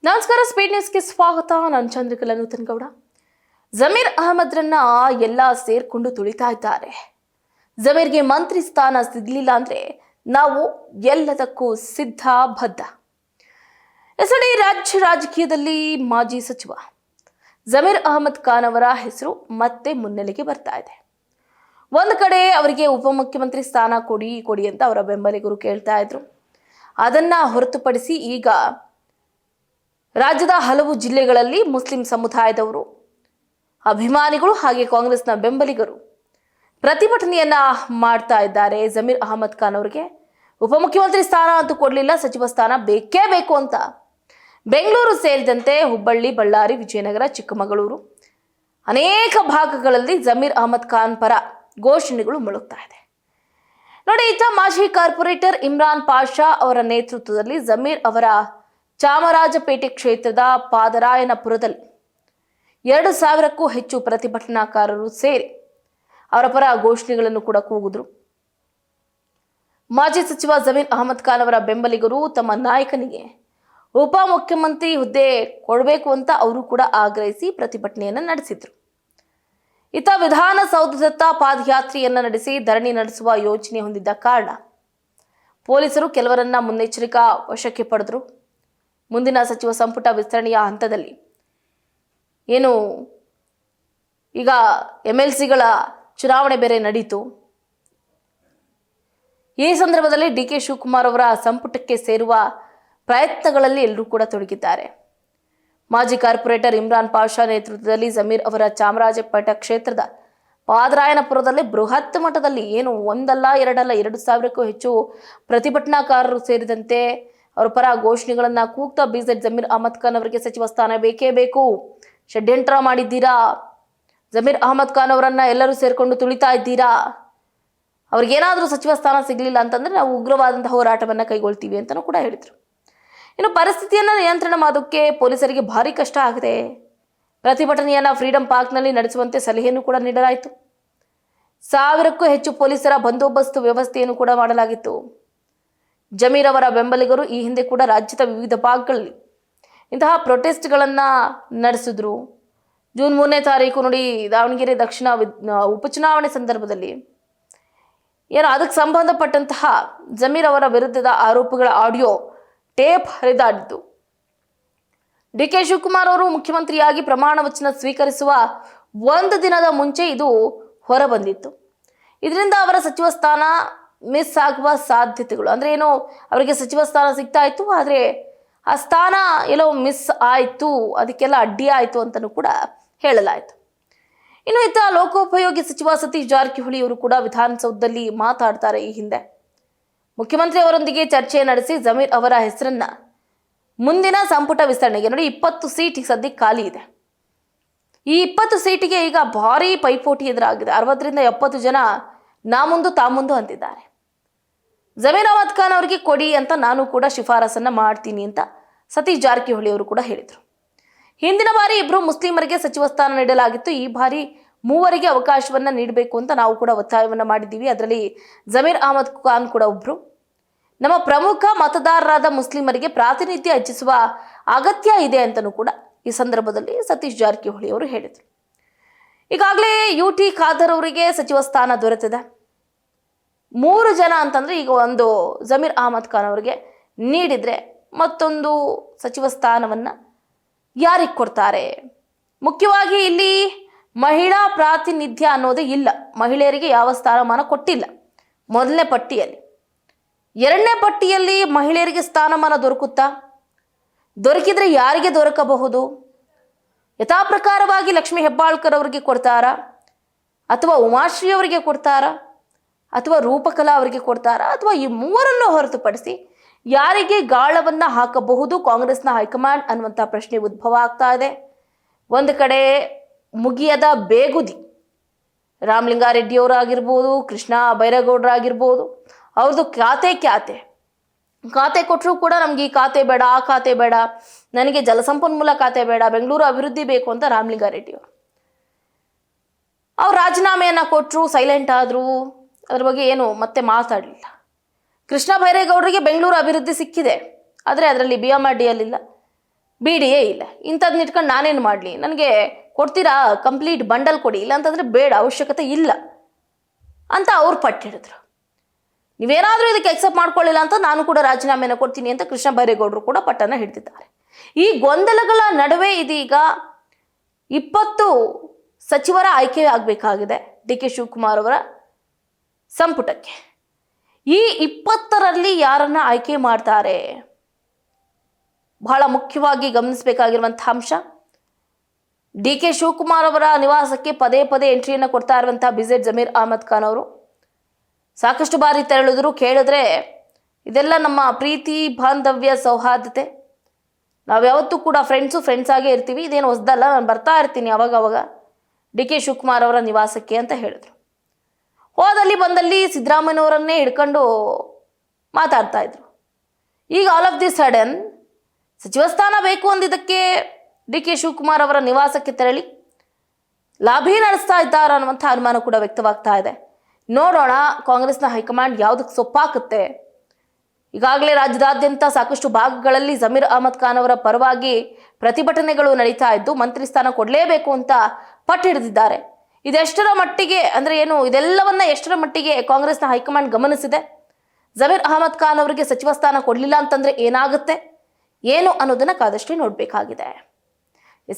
ನಮಸ್ಕಾರ, ಸ್ಪೀಡ್ ನ್ಯೂಸ್ಗೆ ಸ್ವಾಗತ. ನಾನು ಚಂದ್ರಕಲಾ ನೂತನ್ ಗೌಡ. ಜಮೀರ್ ಅಹಮದ್ರನ್ನ ಎಲ್ಲ ಸೇರ್ಕೊಂಡು ತುಳಿತಾ ಇದ್ದಾರೆ. ಜಮೀರ್ಗೆ ಮಂತ್ರಿ ಸ್ಥಾನ ಸಿಗಲಿಲ್ಲ ಅಂದ್ರೆ ನಾವು ಎಲ್ಲದಕ್ಕೂ ಸಿದ್ಧ ಬದ್ಧ. ಎಸ್ಡಿ ರಾಜ್ಯ ರಾಜಕೀಯದಲ್ಲಿ ಮಾಜಿ ಸಚಿವ ಜಮೀರ್ ಅಹಮದ್ ಖಾನ್ ಅವರ ಹೆಸರು ಮತ್ತೆ ಮುನ್ನೆಲೆಗೆ ಬರ್ತಾ ಇದೆ. ಒಂದು ಕಡೆ ಅವರಿಗೆ ಉಪಮುಖ್ಯಮಂತ್ರಿ ಸ್ಥಾನ ಕೊಡಿ ಅಂತ ಅವರ ಬೆಂಬಲಿಗರು ಕೇಳ್ತಾ ಇದ್ರು. ಅದನ್ನ ಹೊರತುಪಡಿಸಿ ಈಗ ರಾಜ್ಯದ ಹಲವು ಜಿಲ್ಲೆಗಳಲ್ಲಿ ಮುಸ್ಲಿಂ ಸಮುದಾಯದವರು, ಅಭಿಮಾನಿಗಳು ಹಾಗೆ ಕಾಂಗ್ರೆಸ್ನ ಬೆಂಬಲಿಗರು ಪ್ರತಿಭಟನೆಯನ್ನ ಮಾಡ್ತಾ ಇದ್ದಾರೆ. ಜಮೀರ್ ಅಹಮದ್ ಖಾನ್ ಅವರಿಗೆ ಉಪಮುಖ್ಯಮಂತ್ರಿ ಸ್ಥಾನ ಅಂತೂ ಕೊಡಲಿಲ್ಲ, ಸಚಿವ ಸ್ಥಾನ ಬೇಕೇ ಬೇಕು ಅಂತ ಬೆಂಗಳೂರು ಸೇರಿದಂತೆ ಹುಬ್ಬಳ್ಳಿ, ಬಳ್ಳಾರಿ, ವಿಜಯನಗರ, ಚಿಕ್ಕಮಗಳೂರು ಅನೇಕ ಭಾಗಗಳಲ್ಲಿ ಜಮೀರ್ ಅಹಮದ್ ಖಾನ್ ಪರ ಘೋಷಣೆಗಳು ಮೊಳಗ್ತಾ ಇದೆ. ನೋಡಿ, ಇತ್ತ ಮಾಜಿ ಕಾರ್ಪೊರೇಟರ್ ಇಮ್ರಾನ್ ಪಾಷಾ ಅವರ ನೇತೃತ್ವದಲ್ಲಿ ಜಮೀರ್ ಅವರ ಚಾಮರಾಜಪೇಟೆ ಕ್ಷೇತ್ರದ ಪಾದರಾಯನಪುರದಲ್ಲಿ 2,000ಕ್ಕೂ ಹೆಚ್ಚು ಪ್ರತಿಭಟನಾಕಾರರು ಸೇರಿ ಅವರ ಪರ ಘೋಷಣೆಗಳನ್ನು ಕೂಡ ಕೂಗಿದ್ರು. ಮಾಜಿ ಸಚಿವ ಜಮೀರ್ ಅಹಮದ್ ಖಾನ್ ಅವರ ಬೆಂಬಲಿಗರು ತಮ್ಮ ನಾಯಕನಿಗೆ ಉಪಮುಖ್ಯಮಂತ್ರಿ ಹುದ್ದೆ ಕೊಡಬೇಕು ಅಂತ ಅವರು ಕೂಡ ಆಗ್ರಹಿಸಿ ಪ್ರತಿಭಟನೆಯನ್ನು ನಡೆಸಿದ್ರು. ಇತ್ತ ವಿಧಾನಸೌಧದತ್ತ ಪಾದಯಾತ್ರೆಯನ್ನ ನಡೆಸಿ ಧರಣಿ ನಡೆಸುವ ಯೋಚನೆ ಹೊಂದಿದ್ದ ಕಾರಣ ಪೊಲೀಸರು ಕೆಲವರನ್ನ ಮುನ್ನೆಚ್ಚರಿಕಾ ವಶಕ್ಕೆ ಪಡೆದರು. ಮುಂದಿನ ಸಚಿವ ಸಂಪುಟ ವಿಸ್ತರಣೆಯ ಹಂತದಲ್ಲಿ ಏನು ಈಗ MLCಗಳ ಚುನಾವಣೆ ಬೇರೆ ನಡೀತು. ಈ ಸಂದರ್ಭದಲ್ಲಿ DK ಶಿವಕುಮಾರ್ ಅವರ ಸಂಪುಟಕ್ಕೆ ಸೇರುವ ಪ್ರಯತ್ನಗಳಲ್ಲಿ ಎಲ್ಲರೂ ಕೂಡ ತೊಡಗಿದ್ದಾರೆ. ಮಾಜಿ ಕಾರ್ಪೊರೇಟರ್ ಇಮ್ರಾನ್ ಪಾಷಾ ನೇತೃತ್ವದಲ್ಲಿ ಜಮೀರ್ ಅವರ ಚಾಮರಾಜಪೇಟೆ ಕ್ಷೇತ್ರದ ಪಾದರಾಯನಪುರದಲ್ಲಿ ಬೃಹತ್ ಮಟ್ಟದಲ್ಲಿ ಒಂದಲ್ಲ ಎರಡಲ್ಲ 2,000ಕ್ಕೂ ಹೆಚ್ಚು ಪ್ರತಿಭಟನಾಕಾರರು ಸೇರಿದಂತೆ ಅವರ ಪರ ಘೋಷಣೆಗಳನ್ನ ಕೂಗ್ತಾ ಜಮೀರ್ ಅಹಮದ್ ಖಾನ್ ಅವರಿಗೆ ಸಚಿವ ಸ್ಥಾನ ಬೇಕೇ ಬೇಕು, ಷಡ್ಯಂತ್ರ ಮಾಡಿದ್ದೀರಾ, ಜಮೀರ್ ಅಹಮದ್ ಖಾನ್ ಅವರನ್ನ ಎಲ್ಲರೂ ಸೇರ್ಕೊಂಡು ತುಳಿತಾ ಇದ್ದೀರಾ, ಅವ್ರಿಗೇನಾದ್ರೂ ಸಚಿವ ಸ್ಥಾನ ಸಿಗಲಿಲ್ಲ ಅಂತಂದ್ರೆ ನಾವು ಉಗ್ರವಾದಂತಹ ಹೋರಾಟವನ್ನ ಕೈಗೊಳ್ತೀವಿ ಅಂತಲೂ ಕೂಡ ಹೇಳಿದ್ರು. ಇನ್ನು ಪರಿಸ್ಥಿತಿಯನ್ನ ನಿಯಂತ್ರಣ ಮಾಡೋದಕ್ಕೆ ಪೊಲೀಸರಿಗೆ ಭಾರಿ ಕಷ್ಟ ಆಗಿದೆ. ಪ್ರತಿಭಟನೆಯನ್ನ ಫ್ರೀಡಂ ಪಾರ್ಕ್ನಲ್ಲಿ ನಡೆಸುವಂತೆ ಸಲಹೆಯನ್ನು ಕೂಡ ನೀಡಲಾಯಿತು. 1,000ಕ್ಕೂ ಹೆಚ್ಚು ಪೊಲೀಸರ ಬಂದೋಬಸ್ತ್ ವ್ಯವಸ್ಥೆಯನ್ನು ಕೂಡ ಮಾಡಲಾಗಿತ್ತು. ಜಮೀರ್ ಅವರ ಬೆಂಬಲಿಗರು ಈ ಹಿಂದೆ ಕೂಡ ರಾಜ್ಯದ ವಿವಿಧ ಭಾಗಗಳಲ್ಲಿ ಇಂತಹ ಪ್ರೊಟೆಸ್ಟ್ಗಳನ್ನು ನಡೆಸಿದ್ರು. ಜೂನ್ 3ನೇ ತಾರೀಕು ನೋಡಿ, ದಾವಣಗೆರೆ ದಕ್ಷಿಣ ಉಪಚುನಾವಣೆ ಸಂದರ್ಭದಲ್ಲಿ ಅದಕ್ಕೆ ಸಂಬಂಧಪಟ್ಟಂತಹ ಜಮೀರ್ ಅವರ ವಿರುದ್ಧದ ಆರೋಪಗಳ ಆಡಿಯೋ ಟೇಪ್ ಹರಿದಾಡಿದ್ದು. DK ಶಿವಕುಮಾರ್ ಅವರು ಮುಖ್ಯಮಂತ್ರಿಯಾಗಿ ಪ್ರಮಾಣ ವಚನ ಸ್ವೀಕರಿಸುವ ಒಂದು ದಿನದ ಮುಂಚೆ ಇದು ಹೊರಬಂದಿತ್ತು. ಇದರಿಂದ ಅವರ ಸಚಿವ ಸ್ಥಾನ ಮಿಸ್ ಆಗುವ ಸಾಧ್ಯತೆಗಳು, ಅಂದ್ರೆ ಅವರಿಗೆ ಸಚಿವ ಸ್ಥಾನ ಸಿಗ್ತಾ ಇತ್ತು, ಆದರೆ ಆ ಸ್ಥಾನ ಎಲ್ಲೋ ಮಿಸ್ ಆಯಿತು, ಅದಕ್ಕೆಲ್ಲ ಅಡ್ಡಿ ಆಯಿತು ಅಂತಲೂ ಕೂಡ ಹೇಳಲಾಯಿತು. ಇನ್ನು ಇತ್ತ ಲೋಕೋಪಯೋಗಿ ಸಚಿವ ಸತೀಶ್ ಜಾರಕಿಹೊಳಿ ಅವರು ಕೂಡ ವಿಧಾನಸೌಧದಲ್ಲಿ ಮಾತಾಡ್ತಾರೆ. ಈ ಹಿಂದೆ ಮುಖ್ಯಮಂತ್ರಿ ಅವರೊಂದಿಗೆ ಚರ್ಚೆ ನಡೆಸಿ ಜಮೀರ್ ಅವರ ಹೆಸರನ್ನ ಮುಂದಿನ ಸಂಪುಟ ವಿಸ್ತರಣೆಗೆ 20 ಸೀಟ್ ಸದ್ಯಕ್ಕೆ ಖಾಲಿ ಇದೆ. ಈ 20 ಸೀಟಿಗೆ ಈಗ ಭಾರಿ ಪೈಪೋಟಿ ಎದುರಾಗಿದೆ. 60ರಿಂದ 70 ಜನ ನಾ ಮುಂದು ತಾ ಮುಂದು ಅಂತಿದ್ದಾರೆ. ಜಮೀರ್ ಅಹಮದ್ ಖಾನ್ ಅವರಿಗೆ ಕೊಡಿ ಅಂತ ನಾನು ಕೂಡ ಶಿಫಾರಸನ್ನ ಮಾಡ್ತೀನಿ ಅಂತ ಸತೀಶ್ ಜಾರಕಿಹೊಳಿ ಅವರು ಕೂಡ ಹೇಳಿದರು. ಹಿಂದಿನ ಬಾರಿ 2 ಮುಸ್ಲಿಮರಿಗೆ ಸಚಿವ ಸ್ಥಾನ ನೀಡಲಾಗಿತ್ತು. ಈ ಬಾರಿ 3 ಅವಕಾಶವನ್ನ ನೀಡಬೇಕು ಅಂತ ನಾವು ಕೂಡ ಒತ್ತಾಯವನ್ನ ಮಾಡಿದ್ದೀವಿ. ಅದರಲ್ಲಿ ಜಮೀರ್ ಅಹಮದ್ ಖಾನ್ ಕೂಡ ಒಬ್ರು. ನಮ್ಮ ಪ್ರಮುಖ ಮತದಾರರಾದ ಮುಸ್ಲಿಮರಿಗೆ ಪ್ರಾತಿನಿಧ್ಯ ಹೆಚ್ಚಿಸುವ ಅಗತ್ಯ ಇದೆ ಅಂತಲೂ ಕೂಡ ಈ ಸಂದರ್ಭದಲ್ಲಿ ಸತೀಶ್ ಜಾರಕಿಹೊಳಿ ಅವರು ಹೇಳಿದರು. ಈಗಾಗಲೇ UT ಖಾದರ್ ಅವರಿಗೆ ಸಚಿವ ಸ್ಥಾನ ದೊರೆತಿದೆ. 3 ಜನ ಅಂತಂದ್ರೆ ಈಗ ಒಂದು ಜಮೀರ್ ಅಹಮದ್ ಖಾನ್ ಅವರಿಗೆ ನೀಡಿದ್ರೆ ಮತ್ತೊಂದು ಸಚಿವ ಸ್ಥಾನವನ್ನ ಯಾರಿಗೆ ಕೊಡ್ತಾರೆ? ಮುಖ್ಯವಾಗಿ ಇಲ್ಲಿ ಮಹಿಳಾ ಪ್ರಾತಿನಿಧ್ಯ ಅನ್ನೋದೇ ಇಲ್ಲ. ಮಹಿಳೆಯರಿಗೆ ಯಾವ ಸ್ಥಾನಮಾನ ಕೊಟ್ಟಿಲ್ಲ. ಮೊದಲನೇ ಪಟ್ಟಿಯಲ್ಲಿ, 2ನೇ ಪಟ್ಟಿಯಲ್ಲಿ ಮಹಿಳೆಯರಿಗೆ ಸ್ಥಾನಮಾನ ದೊರಕುತ್ತಾ? ದೊರಕಿದ್ರೆ ಯಾರಿಗೆ ದೊರಕಬಹುದು? ಯಥಾ ಪ್ರಕಾರವಾಗಿ ಲಕ್ಷ್ಮೀ ಹೆಬ್ಬಾಳ್ಕರ್ ಅವರಿಗೆ ಕೊಡ್ತಾರಾ, ಅಥವಾ ಉಮಾಶ್ರೀ ಅವರಿಗೆ ಕೊಡ್ತಾರಾ, ಅಥವಾ ರೂಪಕಲಾ ಅವರಿಗೆ ಕೊಡ್ತಾರಾ, ಅಥವಾ ಈ 3ರನ್ನು ಹೊರತುಪಡಿಸಿ ಯಾರಿಗೆ ಗಾಳವನ್ನ ಹಾಕಬಹುದು ಕಾಂಗ್ರೆಸ್ನ ಹೈಕಮಾಂಡ್ ಅನ್ನುವಂಥ ಪ್ರಶ್ನೆ ಉದ್ಭವ ಆಗ್ತಾ ಇದೆ. ಒಂದು ಕಡೆ ಮುಗಿಯದ ಬೇಗುದಿ, ರಾಮಲಿಂಗಾರೆಡ್ಡಿ ಅವರಾಗಿರ್ಬೋದು, ಕೃಷ್ಣ ಬೈರೇಗೌಡರಾಗಿರ್ಬೋದು, ಅವ್ರದ್ದು ಖಾತೆ ಕೊಟ್ಟರು ಕೂಡ ನಮ್ಗೆ ಈ ಖಾತೆ ಬೇಡ, ಆ ಖಾತೆ ಬೇಡ, ನನಗೆ ಜಲಸಂಪನ್ಮೂಲ ಖಾತೆ ಬೇಡ, ಬೆಂಗಳೂರು ಅಭಿವೃದ್ಧಿ ಬೇಕು ಅಂತ ರಾಮಲಿಂಗಾರೆಡ್ಡಿ ಅವ್ರು ರಾಜೀನಾಮೆಯನ್ನ ಕೊಟ್ಟರು, ಸೈಲೆಂಟ್ ಆದ್ರು, ಅದ್ರ ಬಗ್ಗೆ ಮತ್ತೆ ಮಾತಾಡಲಿಲ್ಲ. ಕೃಷ್ಣ ಬೈರೇಗೌಡರಿಗೆ ಬೆಂಗಳೂರು ಅಭಿವೃದ್ಧಿ ಸಿಕ್ಕಿದೆ, ಆದರೆ ಅದರಲ್ಲಿ BMRDL ಇಲ್ಲ. BDA ಇಲ್ಲ, ಇಂಥದ್ದನ್ನ ಇಟ್ಕೊಂಡು ನಾನೇನು ಮಾಡಲಿ, ನನಗೆ ಕೊಡ್ತೀರಾ ಕಂಪ್ಲೀಟ್ ಬಂಡಲ್ ಕೊಡಿ, ಇಲ್ಲ ಅಂತಂದರೆ ಬೇಡ, ಅವಶ್ಯಕತೆ ಇಲ್ಲ ಅಂತ ಅವ್ರು ಪಟ್ಟು ಹಿಡಿದ್ರು. ನೀವೇನಾದರೂ ಇದಕ್ಕೆ ಎಕ್ಸೆಪ್ಟ್ ಮಾಡ್ಕೊಳ್ಳಿಲ್ಲ ಅಂತ ನಾನು ಕೂಡ ರಾಜೀನಾಮೆನ ಕೊಡ್ತೀನಿ ಅಂತ ಕೃಷ್ಣ ಬೈರೇಗೌಡರು ಕೂಡ ಪಟ್ಟನ್ನು ಹಿಡಿದಿದ್ದಾರೆ. ಈ ಗೊಂದಲಗಳ ನಡುವೆ ಇದೀಗ 20 ಸಚಿವರ ಆಯ್ಕೆ ಆಗಬೇಕಾಗಿದೆ DK ಶಿವಕುಮಾರ್ ಅವರ ಸಂಪುಟಕ್ಕೆ. ಈ 20ರಲ್ಲಿ ಯಾರನ್ನ ಆಯ್ಕೆ ಮಾಡ್ತಾರೆ? ಬಹಳ ಮುಖ್ಯವಾಗಿ ಗಮನಿಸಬೇಕಾಗಿರುವಂತಹ ಅಂಶ, DK ಶಿವಕುಮಾರ್ ಅವರ ನಿವಾಸಕ್ಕೆ ಪದೇ ಪದೇ ಎಂಟ್ರಿಯನ್ನು ಕೊಡ್ತಾ ಇರುವಂತಹ BZ ಜಮೀರ್ ಅಹಮದ್ ಖಾನ್ ಅವರು ಸಾಕಷ್ಟು ಬಾರಿ ತೆರಳಿದ್ರು. ಕೇಳಿದ್ರೆ ಇದೆಲ್ಲ ನಮ್ಮ ಪ್ರೀತಿ, ಬಾಂಧವ್ಯ, ಸೌಹಾರ್ದತೆ, ನಾವು ಯಾವತ್ತೂ ಕೂಡ ಫ್ರೆಂಡ್ಸ್ ಆಗೇ ಇರ್ತೀವಿ, ಇದೇನು ಹೊಸದಲ್ಲ, ನಾನು ಬರ್ತಾ ಇರ್ತೀನಿ ಅವಾಗ DK ಶಿವಕುಮಾರ್ ಅವರ ನಿವಾಸಕ್ಕೆ ಅಂತ ಹೇಳಿದ್ರು. ಹೋದಲ್ಲಿ ಬಂದಲ್ಲಿ ಸಿದ್ದರಾಮಯ್ಯನವರನ್ನೇ ಹಿಡ್ಕೊಂಡು ಮಾತಾಡ್ತಾ ಇದ್ರು. ಈಗ ಆಲ್ ಆಫ್ ದಿ ಸಡನ್ ಸಚಿವ ಸ್ಥಾನ ಬೇಕು ಅಂದಿದ್ದಕ್ಕೆ DK ಶಿವಕುಮಾರ್ ಅವರ ನಿವಾಸಕ್ಕೆ ತೆರಳಿ ಲಾಭಿ ನಡೆಸ್ತಾ ಇದ್ದಾರ ಅನ್ನುವಂಥ ಅನುಮಾನ ಕೂಡ ವ್ಯಕ್ತವಾಗ್ತಾ ಇದೆ. ನೋಡೋಣ ಕಾಂಗ್ರೆಸ್ನ ಹೈಕಮಾಂಡ್ ಯಾವುದಕ್ಕೆ ಸೊಪ್ಪಾಗುತ್ತೆ. ಈಗಾಗಲೇ ರಾಜ್ಯದಾದ್ಯಂತ ಸಾಕಷ್ಟು ಭಾಗಗಳಲ್ಲಿ ಜಮೀರ್ ಅಹಮದ್ ಖಾನ್ ಅವರ ಪರವಾಗಿ ಪ್ರತಿಭಟನೆಗಳು ನಡೀತಾ ಇದ್ದು, ಮಂತ್ರಿ ಸ್ಥಾನ ಕೊಡಲೇಬೇಕು ಅಂತ ಪಟ್ಟು ಹಿಡಿದಿದ್ದಾರೆ. ಇದೆಷ್ಟರ ಮಟ್ಟಿಗೆ ಅಂದರೆ ಏನು, ಇದೆಲ್ಲವನ್ನ ಎಷ್ಟರ ಮಟ್ಟಿಗೆ ಕಾಂಗ್ರೆಸ್ನ ಹೈಕಮಾಂಡ್ ಗಮನಿಸಿದೆ? ಜಮೀರ್ ಅಹಮದ್ ಖಾನ್ ಅವರಿಗೆ ಸಚಿವ ಸ್ಥಾನ ಕೊಡಲಿಲ್ಲ ಅಂತಂದ್ರೆ ಏನಾಗುತ್ತೆ ಏನು ಅನ್ನೋದನ್ನ ಕಾದಷ್ಟೇ ನೋಡಬೇಕಾಗಿದೆ.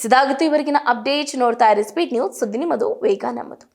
ಇದಾಗಿತ್ತು ಇವರಿಗಿನ ಅಪ್ಡೇಟ್. ನೋಡ್ತಾ ಇರಿ ಸ್ಪೀಡ್ ನ್ಯೂಸ್, ಸುದ್ದಿ ನಿಮ್ಮದು, ವೇಗ ನಮ್ಮದು.